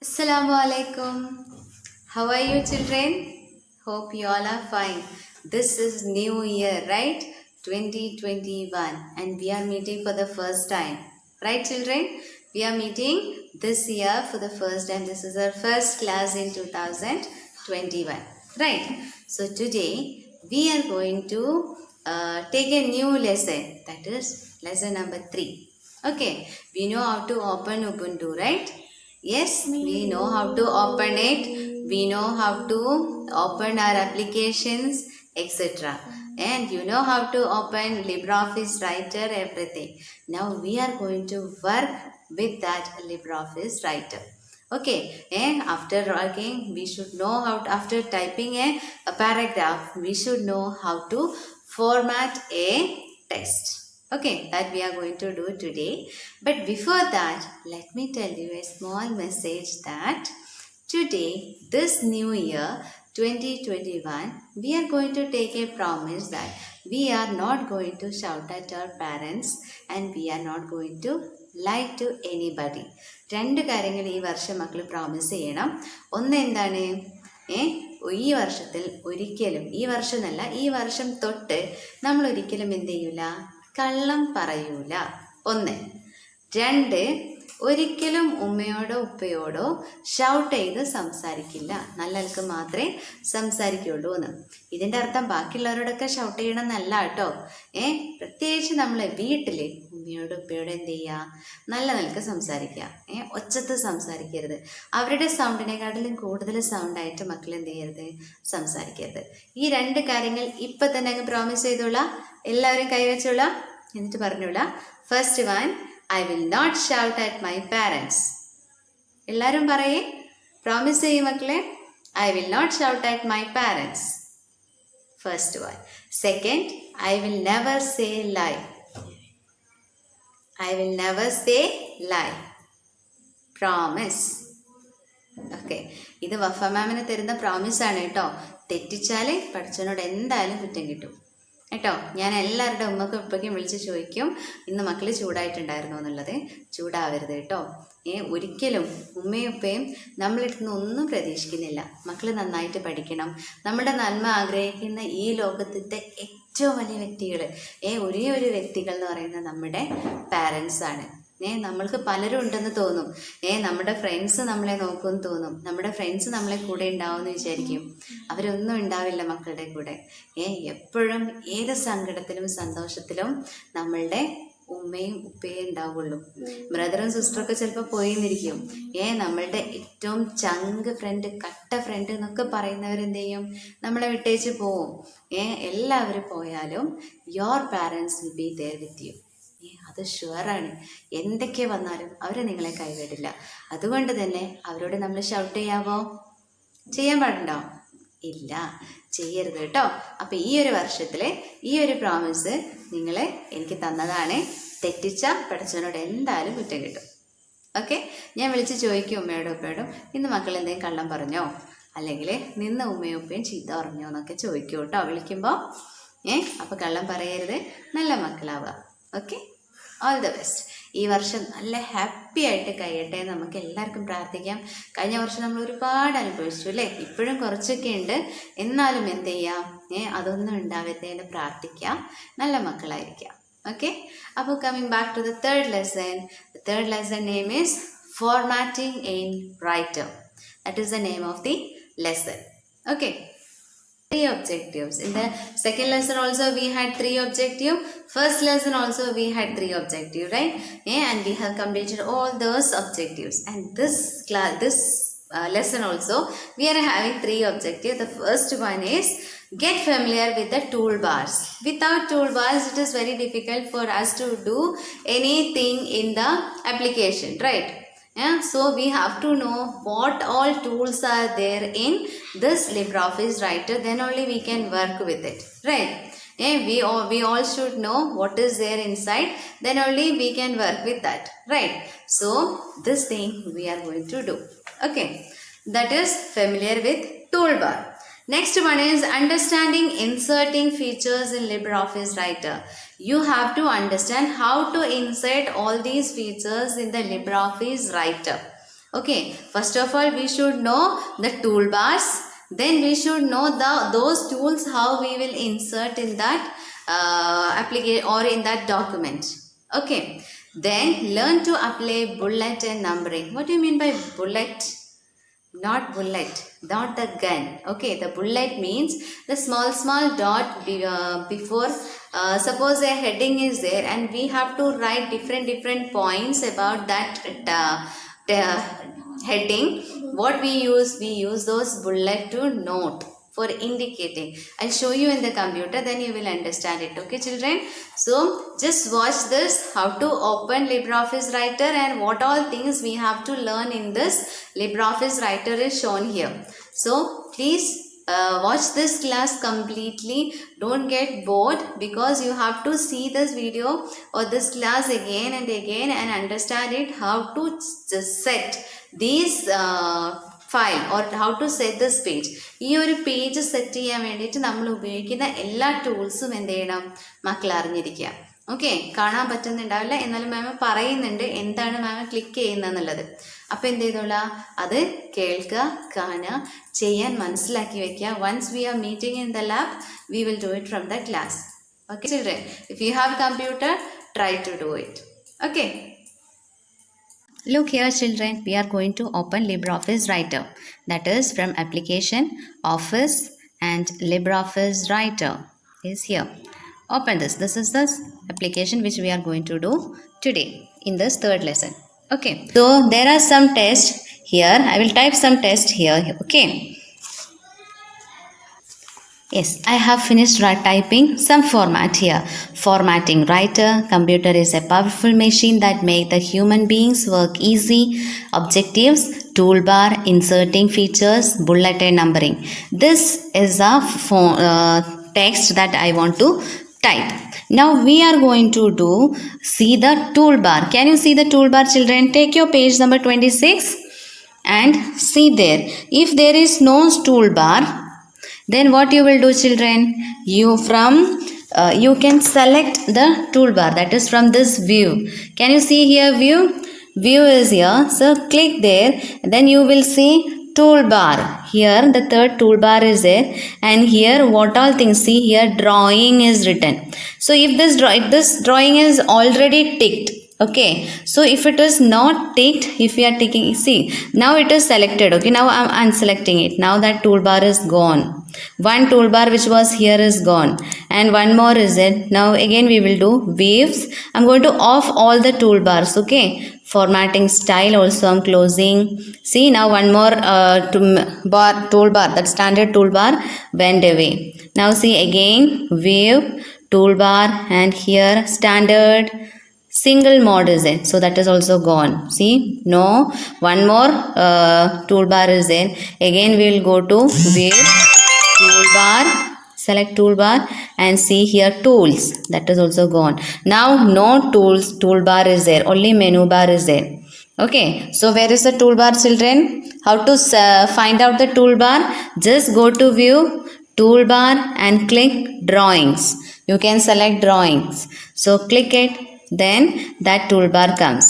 Assalamu alaikum. How are you children? Hope you all are fine. This is new year, right? 2021 and we are meeting for the first time. Right children? We are meeting this year for the first time. This is our first class in 2021. Right? So today we are going to take a new lesson. That is lesson number 3. Okay. We know how to open Ubuntu, right? Yes, we know how to open it. We know how to open our applications, etc. And you know how to open LibreOffice Writer, everything. Now we are going to work with that LibreOffice Writer. Okay, and after working, we should know how to, after typing a paragraph, we should know how to format a text. Okay, that we are going to do today. But before that, let me tell you a small message that today, this new year 2021, we are going to take a promise that we are not going to shout at our parents and we are not going to lie to anybody. രണ്ട് കാര്യങ്ങൾ ഈ വർഷം മക്കൾ promise ചെയ്യണം. ഒന്ന് എന്താണ്? ഈ വർഷത്തിൽ ഒരിക്കലും, ഈ വർഷം എന്നല്ല, ഈ വർഷം തൊട്ട് നമ്മൾ ഒരിക്കലും എന്ത് ചെയ്യൂല? കള്ളം പറയൂല. ഒന്ന്. രണ്ട്, ഒരിക്കലും ഉമ്മയോടോ ഉപ്പയോടോ ഷൗട്ട് ചെയ്ത് സംസാരിക്കില്ല. നല്ലൾക്ക് മാത്രമേ സംസാരിക്കുള്ളൂ എന്ന്. ഇതിൻ്റെ അർത്ഥം ബാക്കിയുള്ളവരോടൊക്കെ ഷൗട്ട് ചെയ്യണം എന്നല്ല കേട്ടോ. പ്രത്യേകിച്ച് നമ്മൾ വീട്ടിൽ ഉമ്മയോടും ഉപ്പയോടും എന്ത് ചെയ്യുക? നല്ല നിലക്ക് സംസാരിക്കുക. ഒച്ചത്ത് സംസാരിക്കരുത്. അവരുടെ സൗണ്ടിനെക്കാട്ടിലും കൂടുതൽ സൗണ്ടായിട്ട് മക്കൾ എന്ത് ചെയ്യരുത്? സംസാരിക്കരുത്. ഈ രണ്ട് കാര്യങ്ങൾ ഇപ്പം തന്നെ അങ്ങ് പ്രോമിസ് ചെയ്തോളാം. എല്ലാവരും കൈവച്ചോളാം. എന്നിട്ട് പറഞ്ഞോളാം. First one, I will not shout at my parents. എല്ലാവരും പറയേ, പ്രോമിസ് ചെയ്യും മക്കളെ. I will not shout at my parents. First one. Second, I will never say lie. I will never say lie. Promise. Okay, ഇത് വഫ മാമിന് തരുന്ന promise ആണ് കേട്ടോ. തെറ്റിച്ചാൽ പഠിച്ചവനോട് എന്തായാലും കുറ്റം കിട്ടും കേട്ടോ. ഞാൻ എല്ലാവരുടെ ഉമ്മക്കും ഉപ്പയ്ക്കും വിളിച്ച് ചോദിക്കും, ഇന്ന് മക്കൾ ചൂടായിട്ടുണ്ടായിരുന്നോ എന്നുള്ളത്. ചൂടാവരുത് കേട്ടോ. ഒരിക്കലും ഉമ്മയും ഉപ്പയും നമ്മളിടത്ത് നിന്ന് ഒന്നും പ്രതീക്ഷിക്കുന്നില്ല. മക്കൾ നന്നായിട്ട് പഠിക്കണം. നമ്മുടെ നന്മ ആഗ്രഹിക്കുന്ന ഈ ലോകത്തിൻ്റെ ഏറ്റവും വലിയ വ്യക്തികൾ, ഒരേ ഒരു വ്യക്തികൾ എന്ന് പറയുന്നത് നമ്മുടെ പാരൻസാണ്. നമ്മൾക്ക് പലരും ഉണ്ടെന്ന് തോന്നും. നമ്മുടെ ഫ്രണ്ട്സ് നമ്മളെ നോക്കുമെന്ന് തോന്നും. നമ്മുടെ ഫ്രണ്ട്സ് നമ്മളെ കൂടെ ഉണ്ടാവുമെന്ന് വിചാരിക്കും. അവരൊന്നും ഉണ്ടാവില്ല മക്കളുടെ കൂടെ. എപ്പോഴും ഏത് സങ്കടത്തിലും സന്തോഷത്തിലും നമ്മളുടെ ഉമ്മയും ഉപ്പയും ഉണ്ടാവുള്ളൂ. ബ്രദറും സിസ്റ്ററൊക്കെ ചിലപ്പോൾ പോയിന്നിരിക്കും. നമ്മളുടെ ഏറ്റവും ചങ്ക് ഫ്രണ്ട്, കട്ട ഫ്രണ്ട് എന്നൊക്കെ പറയുന്നവരെന്ത് ചെയ്യും? നമ്മളെ വിട്ടേച്ച് പോവും. എല്ലാവരും പോയാലും your parents will be there with you. അത് ഷുവറാണ്. എന്തൊക്കെ വന്നാലും അവർ നിങ്ങളെ കൈവിടില്ല. അതുകൊണ്ട് തന്നെ അവരോട് നമ്മൾ ഷൗട്ട് ചെയ്യാവോ? ചെയ്യാൻ പാടുണ്ടോ? ഇല്ല, ചെയ്യരുത് കേട്ടോ. അപ്പം ഈ ഒരു വർഷത്തിൽ ഈ ഒരു പ്രോമിസ് നിങ്ങൾ എനിക്ക് തന്നതാണ്. തെറ്റിച്ച പഠിച്ചവനോട് എന്തായാലും കുറ്റം കിട്ടും. ഓക്കെ, ഞാൻ വിളിച്ച് ചോദിക്കും ഉമ്മയോടും ഉപ്പയോടും, ഇന്ന് മക്കൾ എന്തെങ്കിലും കള്ളം പറഞ്ഞോ, അല്ലെങ്കിൽ നിന്ന് ഉമ്മയും ഉപ്പയും ചീത്ത പറഞ്ഞോ എന്നൊക്കെ ചോദിക്കും കേട്ടോ വിളിക്കുമ്പോൾ. അപ്പോൾ കള്ളം പറയരുത്, നല്ല മക്കളാവുക. Okay, all the best. ഈ വർഷം നല്ല ഹാപ്പി ആയിട്ട് കഴിയട്ടെ എന്ന് നമുക്ക് എല്ലാവർക്കും പ്രാർത്ഥിക്കാം. കഴിഞ്ഞ വർഷം നമ്മൾ ഒരുപാട് അനുഭവിച്ചു അല്ലേ? ഇപ്പോഴും കുറച്ചൊക്കെ ഉണ്ട്. എന്നാലും എന്ത് ചെയ്യാം? അതൊന്നും ഉണ്ടാവരുത് എന്ന് പ്രാർത്ഥിക്കാം. നല്ല മക്കളായിരിക്കാം. ഓക്കെ, അപ്പോൾ coming back to the third lesson. The third lesson name is formatting in Writer. That is the name of the lesson. Okay, 3 objectives. In the second lesson also we had 3 objectives. First lesson also we had 3 objectives, right? And we have completed all those objectives. And this lesson also we are having 3 objectives. The first one is get familiar with the toolbars. Without toolbars it is very difficult for us to do anything in the application, right? So we have to know what all tools are there in this LibreOffice Writer, then only we can work with it, right? We all should know what is there inside, then only we can work with that, right? So this thing we are going to do. Okay, that is familiar with toolbar. Next one is understanding inserting features in LibreOffice Writer. You have to understand how to insert all these features in the LibreOffice Writer. Okay, first of all, we should know the toolbars. Then we should know those tools how we will insert in that application or in that document. Okay, then learn to apply bullet and numbering. What do you mean by bullet? Not bullet, not the gun. Okay, the bullet means the small dot before. Suppose a heading is there, and we have to write different points about that heading. What we use those bullet to note for indicating. I'll show you in the computer, then you will understand it. Okay, children? So, just watch this, how to open LibreOffice Writer and what all things we have to learn in this LibreOffice Writer is shown here. So, please watch this class completely. Don't get bored, because you have to see this video or this class again and again and understand it, how to set these file or how to set this page. ഈ ഒരു page set ചെയ്യാൻ വേണ്ടിയിട്ട് നമ്മൾ ഉപയോഗിക്കുന്ന എല്ലാ ടൂൾസും എന്ത് ചെയ്യണം മക്കൾ അറിഞ്ഞിരിക്കുക. ഓക്കെ, കാണാൻ പറ്റുന്നുണ്ടാവില്ല, എന്നാലും മാം പറയുന്നുണ്ട് എന്താണ് മാം ക്ലിക്ക് ചെയ്യുന്നതെന്നുള്ളത്. അപ്പോൾ എന്ത് ചെയ്തോളാം, അത് കേൾക്കുക, കാണുക, ചെയ്യാൻ മനസ്സിലാക്കി വെക്കുക. Once we are meeting in the lab, we will do it from the class. Okay children, if you have computer, try to do it. Okay. Look here children, we are going to open LibreOffice Writer. That is from application, office and LibreOffice Writer is here. Open this. This is the application which we are going to do today in this third lesson. Okay. So there are some tests here. I will type some tests here. Okay. Yes, I have finished typing some format here. Formatting writer. Computer is a powerful machine that make the human beings work easy. Objectives, toolbar, inserting features, bullet and numbering. This is a text that I want to type. Now we are going to see the toolbar. Can you see the toolbar children? Take your page number 26 and see there. If there is no toolbar, then what you will do children, you can select the toolbar, that is from this view. Can you see here view is here, so click there, then you will see toolbar. Here the third toolbar is there, and here what all things, see here drawing is written. So if this drawing is already ticked, okay, so if it is not ticked, if we are ticking, see now it is selected. Okay, now I'm unselecting it. Now that toolbar is gone. One toolbar which was here is gone, and one more is it. Now again we will do views. I'm going to off all the toolbars. Okay, formatting style also I'm closing. See now one more toolbar, that standard toolbar went away. Now see again view, toolbar, and here standard single mode is it, so that is also gone. See, no, one more toolbar is there. Again we will go to view, toolbar, select toolbar, and see here tools, that is also gone. Now no toolbar is there, only menu bar is there. Okay, so where is the toolbar children? How to find out the toolbar? Just go to view, toolbar, and click drawings. You can select drawings, so click it, then that toolbar comes.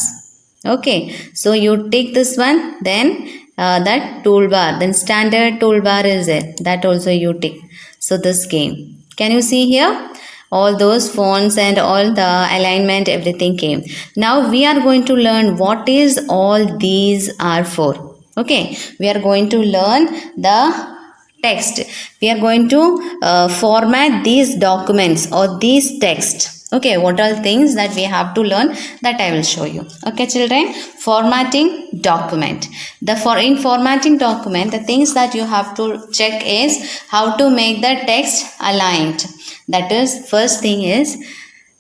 Okay, so you tick this one, then that toolbar, then standard toolbar is there, that also you tick. So this came. Can you see here? All those fonts and all the alignment, everything came. Now we are going to learn what is all these are for. Okay, we are going to learn the text. We are going to format these documents or these text. Okay, what all things that we have to learn, that I will show you. Okay children, formatting document. In formatting document, the things that you have to check is how to make the text aligned. That is, first thing is,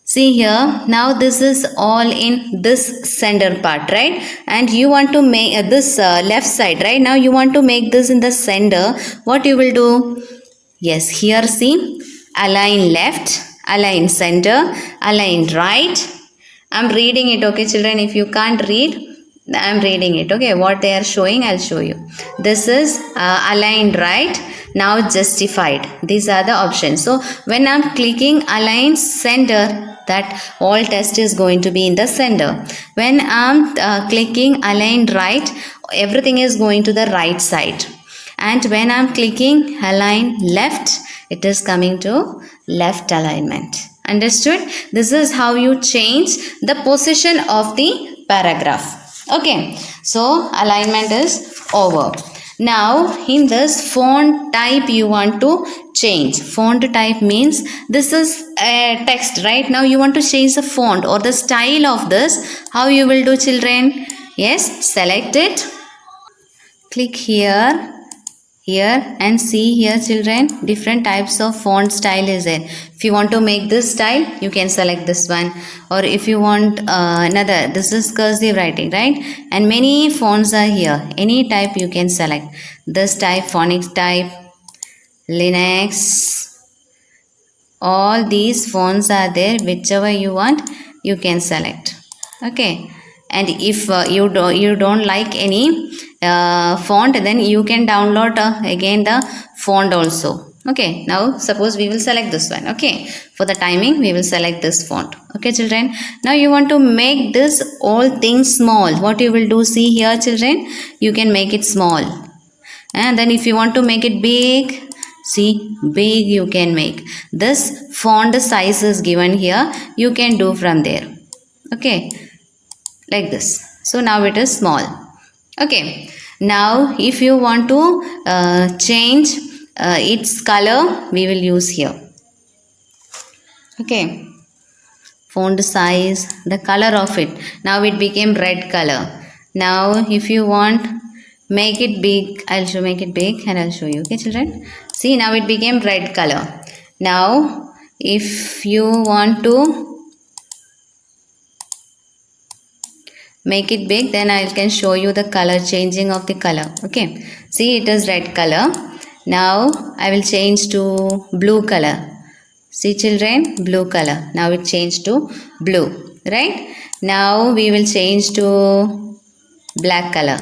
see here, now this is all in this center part, right? And you want to make this left side, right? Now you want to make this in the center. What you will do? Yes, here see, align left, align center, align right. I'm reading it, okay children? If you can't read, I'm reading it. Okay, what they are showing, I'll show you. This is aligned right, now justified. These are the options. So when I'm clicking align center, that all text is going to be in the center. When I'm clicking align right, everything is going to the right side. And when I'm clicking align left, it is coming to left alignment. Understood? This is how you change the position of the paragraph. Okay, so alignment is over. Now in this font type you want to change. Font type means this is a text, right? Now you want to change the font or the style of this. How you will do, children? Yes, select it, click here, and see here, children, different types of font style is there. If you want to make this style, you can select this one, or if you want another, this is cursive writing, right? And many fonts are here. Any type you can select. This type, phonics type, Linux, all these fonts are there. Whichever you want, you can select. Okay, and if you don't like any font, then you can download again the font also. Okay, now suppose we will select this one. Okay, for the timing we will select this font. Okay, children, now you want to make this all things small. What you will do, see here, children, you can make it small. And then if you want to make it big, see, big you can make. This font size is given here, you can do from there. Okay, like this. So now it is small. Okay, now if you want to change its color, we will use here. Okay, font size, the color of it. Now it became red color. Now if you want, make it big. I'll make it big and I'll show you. Okay, children, see, now it became red color. Now if you want to make it big, then I can show you the color, changing of the color. Okay, see, it is red color. Now I will change to blue color. See, children, blue color. Now it changed to blue, right? Now we will change to black color.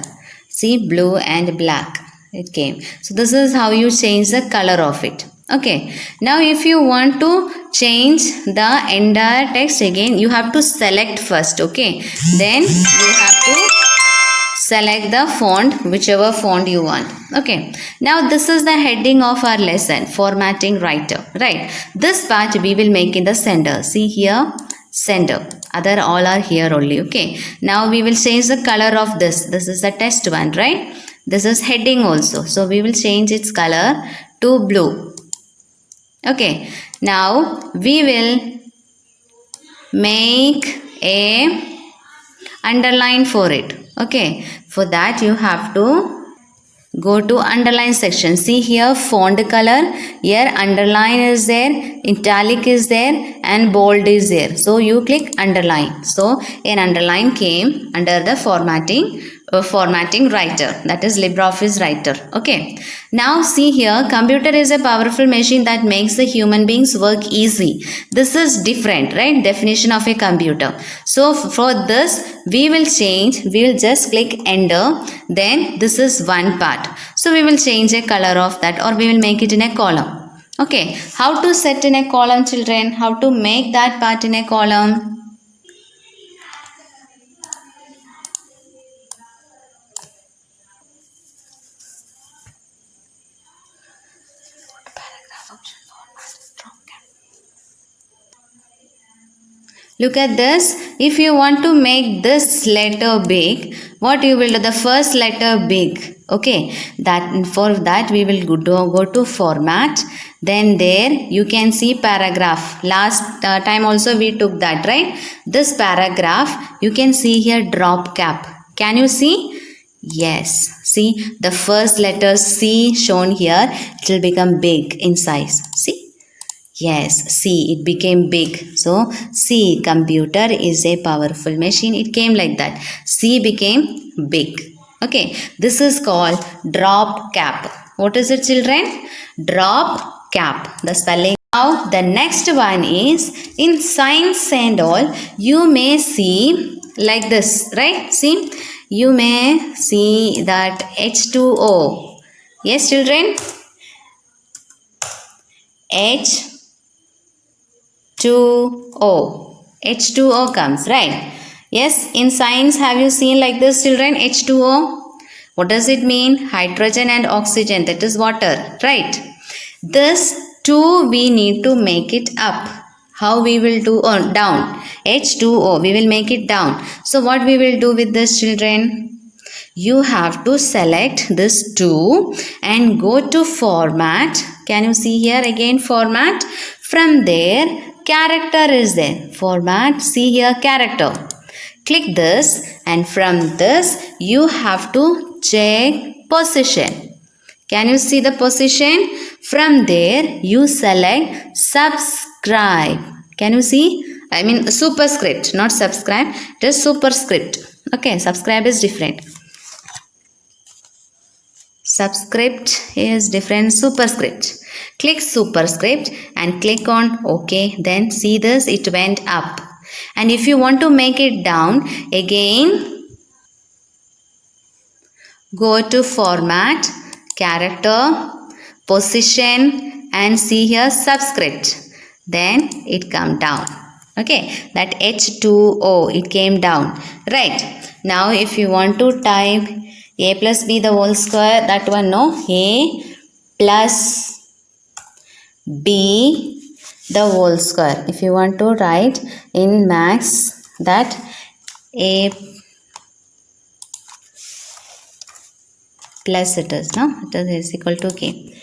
See, blue and black it came. So this is how you change the color of it. Okay, now if you want to change the entire text again, you have to select first. Okay, then you have to select the font, whichever font you want. Okay, now this is the heading of our lesson, formatting writer, right? This part we will make in the center. See here, center. Other all are here only. Okay, now we will change the color of this. This is the test one, right? This is heading also, so we will change its color to blue. Okay, now we will make a underline for it. Okay, for that you have to go to underline section. See here, font color, here underline is there, italic is there and bold is there. So you click underline. So an underline came under the formatting writer, that is LibreOffice writer. Okay, now see here, computer is a powerful machine that makes the human beings work easy. This is different, right? Definition of a computer. So for this we will change, we will just click enter, then this is one part. So we will change a color of that, or we will make it in a column. Okay, how to set in a column, children? How to make that part in a column? Look at this. If you want to make this letter big, what you will do? The first letter big. Okay, that for that we will go to format. Then there you can see paragraph. Last time also we took that, right? This paragraph you can see here drop cap. Can you see? Yes. See, the first letter C shown here, it will become big in size. See? Yes, C, it became big. So, C, computer is a powerful machine. It came like that. C became big. Okay, this is called drop cap. What is it, children? Drop cap. The spelling. Now, the next one is in science and all, you may see like this, right? See, you may see that H2O. Yes, children? H2O comes, right? Yes, in science have you seen like this, children? H2O. What does it mean? Hydrogen and oxygen, that is water, right? This 2 we need to make it up. How we will do? Down. H2O, we will make it down. So what we will do with this, children? You have to select this 2 and go to format. Can you see here again format? From there character is there. Format, see here character. Click this and from this you have to check position. Can you see the position? From there you select subscribe. Can you see? I mean superscript, not subscribe. It is superscript. Okay, subscribe is different. Subscript is different. Superscript. Click superscript and click on OK. Then see this, it went up. And if you want to make it down, again go to format, character, position and see here subscript. Then it come down. Okay, that H2O, it came down. Right. Now if you want to type A plus B the whole square, that one no. A plus B the whole square. If you want to write in maths that A plus it is, no? It is equal to K.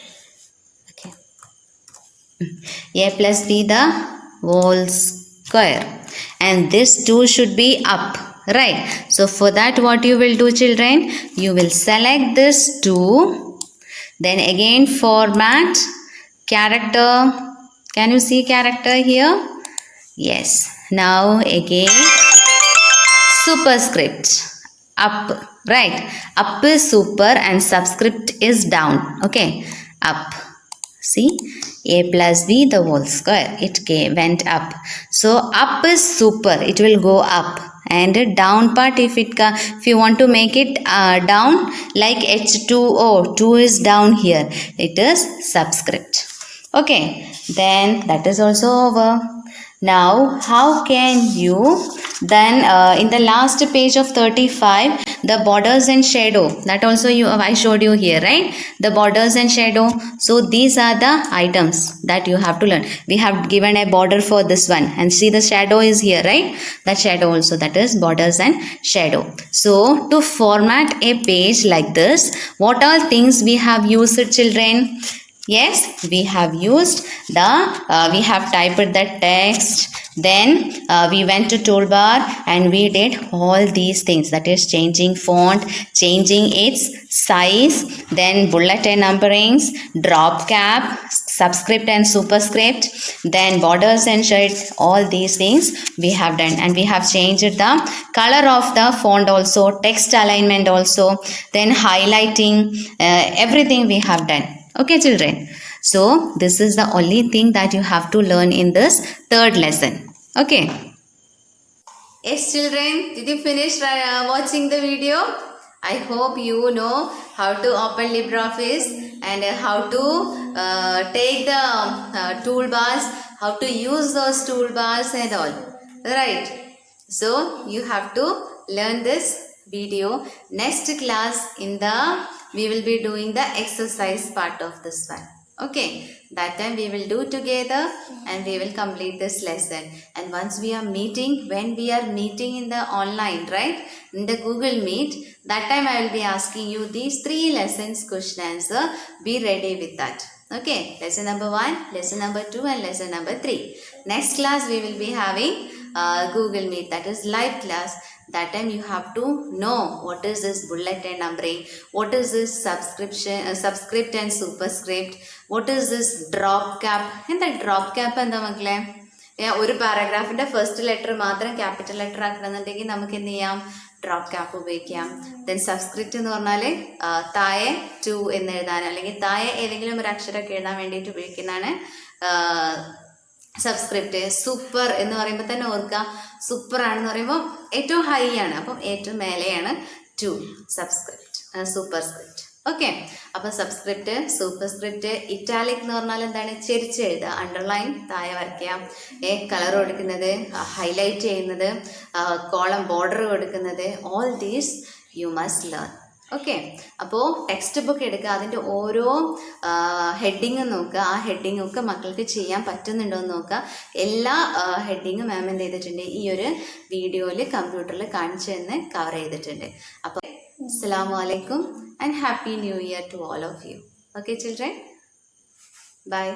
Okay. A plus B the whole square. And this 2 should be up. Right. So for that what you will do, children? You will select this 2. Then again format, character. Can you see character here? Yes. Now again superscript. Up. Right. Up is super and subscript is down. Okay. Up. See? A plus B the whole square. It went up. So up is super. It will go up. And down part, if you want to make it down, like H2O, 2 is down here. It is subscript. Okay. Then that is also over. Now, how can you then in the last page of 35, the borders and shadow, that also I showed you here, right? The borders and shadow. So these are the items that you have to learn. We have given a border for this one and see the shadow is here, right? That shadow also, that is borders and shadow. So to format a page like this, what all things we have used, children? Yes, we have used the, we have typed the text, then we went to toolbar and we did all these things, that is changing font, changing its size, then bullet and numberings, drop cap, subscript and superscript, then borders and shades, all these things we have done. And we have changed the color of the font also, text alignment also, then highlighting, everything we have done. Okay, children. So this is the only thing that you have to learn in this third lesson. Okay. Yes, children. Did you finish watching the video? I hope you know how to open LibreOffice and how to take the toolbars, how to use those toolbars and all. Right. So you have to learn this video. Next class we will be doing the exercise part of this one. Okay, that time we will do together and we will complete this lesson. And once we are meeting, when we are meeting in the online, right, in the Google Meet, that time I will be asking you these 3 lessons question answer. Be ready with that. Okay, lesson number 1, lesson number 2 and lesson number 3. Next class we will be having Google Meet, that is live class. That time you have to know what is this bullet and numbering, what is this subscript and superscript, what is this drop cap. And the drop cap and the ഒരു പാരഗ്രാഫിന്റെ first letter മാത്രം capital letter ആക്കണമെന്നുണ്ടെങ്കിൽ നമുക്ക് എന്ത് ചെയ്യാം, drop cap ഉപയോഗിക്കാം. Then subscript എന്ന് പറഞ്ഞാൽ താഴെ 2 എന്ന് എഴുതാൻ അല്ലെങ്കിൽ താഴെ ഏതെങ്കിലും ഒരു അക്ഷരമൊക്കെ എഴുതാൻ വേണ്ടിയിട്ട് ഉപയോഗിക്കുന്നതാണ് സബ്സ്ക്രിപ്റ്റ്. സൂപ്പർ എന്ന് പറയുമ്പോൾ തന്നെ ഓർക്കുക, സൂപ്പർ ആണെന്ന് പറയുമ്പോൾ ഏറ്റവും ഹൈ ആണ്, അപ്പം ഏറ്റവും മേലെയാണ് 2 സബ്സ്ക്രിപ്റ്റ് സൂപ്പർസ്ക്രിപ്റ്റ്. ഓക്കെ, അപ്പം സബ്സ്ക്രിപ്റ്റ്, സൂപ്പർസ്ക്രിപ്റ്റ്, ഇറ്റാലിക് എന്ന് പറഞ്ഞാൽ എന്താണ്, ചെരിച്ച് എഴുതുക, അണ്ടർലൈൻ താഴെ വരയ്ക്കുക, കളർ കൊടുക്കുന്നത്, ഹൈലൈറ്റ് ചെയ്യുന്നത്, കോളം ബോർഡർ കൊടുക്കുന്നത്, all these you must learn. Okay. അപ്പോൾ ടെക്സ്റ്റ് ബുക്ക് എടുക്കുക, അതിൻ്റെ ഓരോ ഹെഡിങ്ങും നോക്കുക, ആ ഹെഡിങ്ങൊക്കെ മക്കൾക്ക് ചെയ്യാൻ പറ്റുന്നുണ്ടോ എന്ന് നോക്കുക. എല്ലാ ഹെഡിങ്ങും മാം എന്ത് ചെയ്തിട്ടുണ്ട്, ഈ ഒരു വീഡിയോയിൽ കമ്പ്യൂട്ടറിൽ കാണിച്ചു തന്നെ കവർ ചെയ്തിട്ടുണ്ട്. അപ്പോൾ അസ്സലാമു അലൈക്കും and happy new year to all of you. Okay children, by.